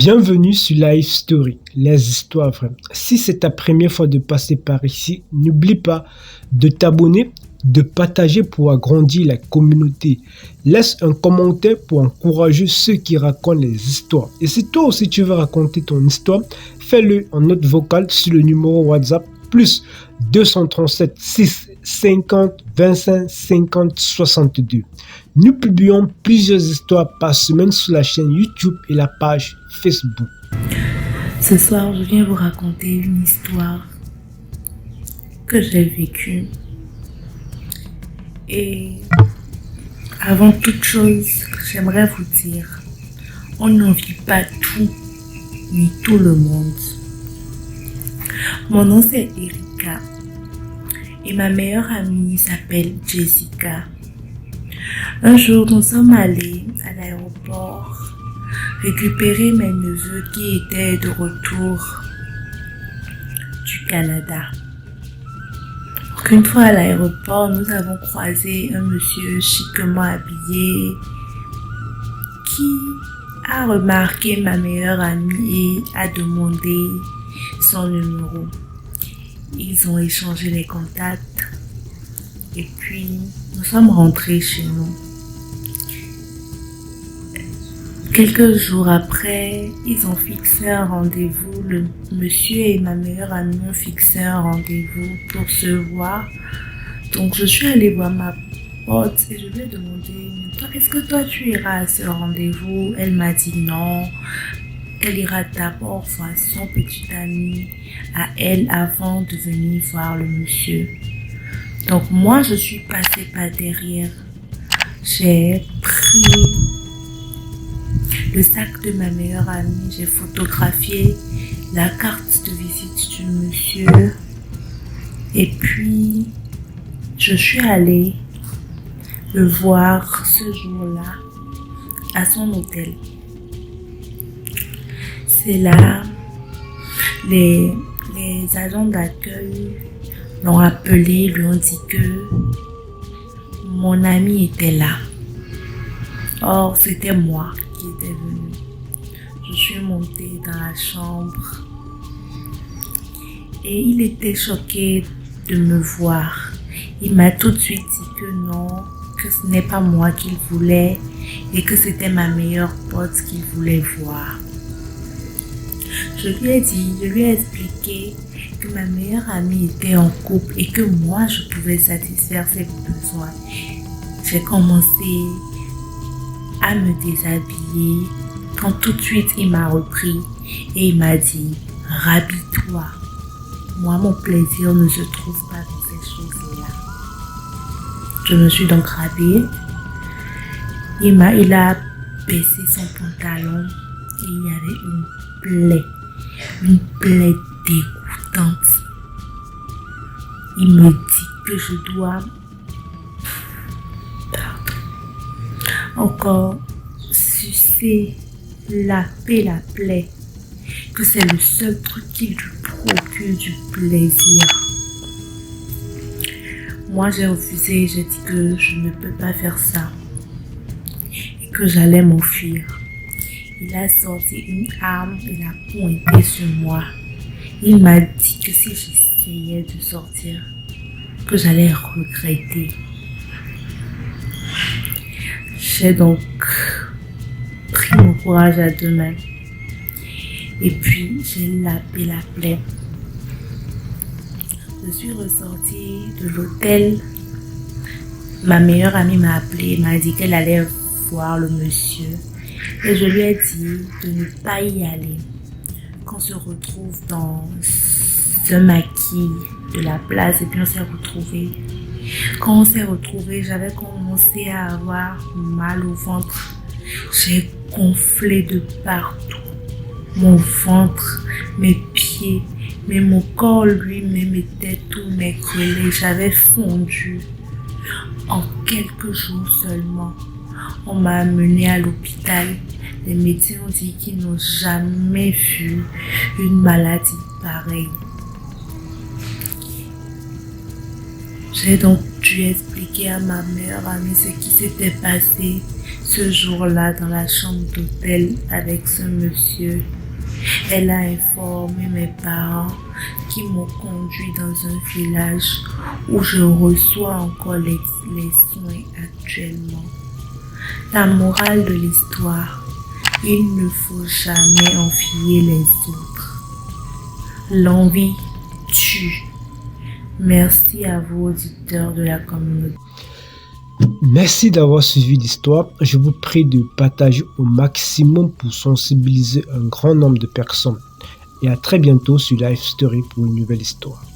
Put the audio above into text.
Bienvenue sur Life Story, les histoires vraies. Si c'est ta première fois de passer par ici, n'oublie pas de t'abonner, de partager pour agrandir la communauté. Laisse un commentaire pour encourager ceux qui racontent les histoires. Et si toi aussi tu veux raconter ton histoire, fais-le en note vocale sur le numéro WhatsApp plus 237 6 50 25 50 62. Nous publions plusieurs histoires par semaine sur la chaîne YouTube et la page Facebook. Ce soir, je viens vous raconter une histoire que j'ai vécue. Et avant toute chose, j'aimerais vous dire, on n'en vit pas tout, ni tout le monde. Mon nom c'est Erika et ma meilleure amie s'appelle Jessica. Un jour, nous sommes allés à l'aéroport récupérer mes neveux qui étaient de retour du Canada. Une fois à l'aéroport, nous avons croisé un monsieur chiquement habillé qui a remarqué ma meilleure amie et a demandé son numéro. Ils ont échangé les contacts et puis nous sommes rentrés chez nous. Quelques jours après, ils ont fixé un rendez-vous. Le monsieur et ma meilleure amie ont fixé un rendez-vous pour se voir. Donc je suis allée voir ma pote et je lui ai demandé, est-ce que toi tu iras à ce rendez-vous? Elle m'a dit non, qu'elle ira d'abord voir son petit ami à elle avant de venir voir le monsieur. Donc moi je suis passée par derrière. J'ai pris le sac de ma meilleure amie, j'ai photographié la carte de visite du monsieur et puis je suis allée le voir ce jour-là à son hôtel. C'est là, les agents d'accueil l'ont appelé, lui ont dit que mon ami était là. Or, c'était moi qui était venue. Je suis montée dans la chambre et il était choqué de me voir. Il m'a tout de suite dit que non, que ce n'est pas moi qu'il voulait et que c'était ma meilleure pote qu'il voulait voir. Je lui ai expliqué que ma meilleure amie était en couple et que moi je pouvais satisfaire ses besoins. J'ai commencé à me déshabiller quand tout de suite il m'a repris et il m'a dit « Rhabille-toi, moi mon plaisir ne se trouve pas dans ces choses-là ». Je me suis donc rhabillée. Il a baissé son pantalon et il y avait une plaie dégoûtante. Il me dit que je dois encore sucer, laver la plaie, que c'est le seul truc qui lui procure du plaisir. Moi j'ai refusé, j'ai dit que je ne peux pas faire ça et que j'allais m'enfuir. Il a sorti une arme et l'a pointée sur moi. Il m'a dit que si j'essayais de sortir, que j'allais regretter. J'ai donc pris mon courage à deux mains et puis j'ai lavé la plaie. Je suis ressortie de l'hôtel. Ma meilleure amie m'a appelée, m'a dit qu'elle allait voir le monsieur et je lui ai dit de ne pas y aller. Qu'on se retrouve dans un maquis de la place et puis on s'est retrouvés. Quand on s'est retrouvés, j'avais commencé à avoir mal au ventre. J'ai gonflé de partout. Mon ventre, mes pieds, mais mon corps lui-même était tout maigrelé. J'avais fondu. En quelques jours seulement, on m'a amené à l'hôpital. Les médecins ont dit qu'ils n'ont jamais vu une maladie pareille. J'ai donc dû expliquer à ma meilleure amie ce qui s'était passé ce jour-là dans la chambre d'hôtel avec ce monsieur. Elle a informé mes parents qui m'ont conduit dans un village où je reçois encore les soins actuellement. La morale de l'histoire, il ne faut jamais envier les autres. L'envie tue. Merci à vous, auditeurs de la communauté. Merci d'avoir suivi l'histoire. Je vous prie de partager au maximum pour sensibiliser un grand nombre de personnes. Et à très bientôt sur Life Story pour une nouvelle histoire.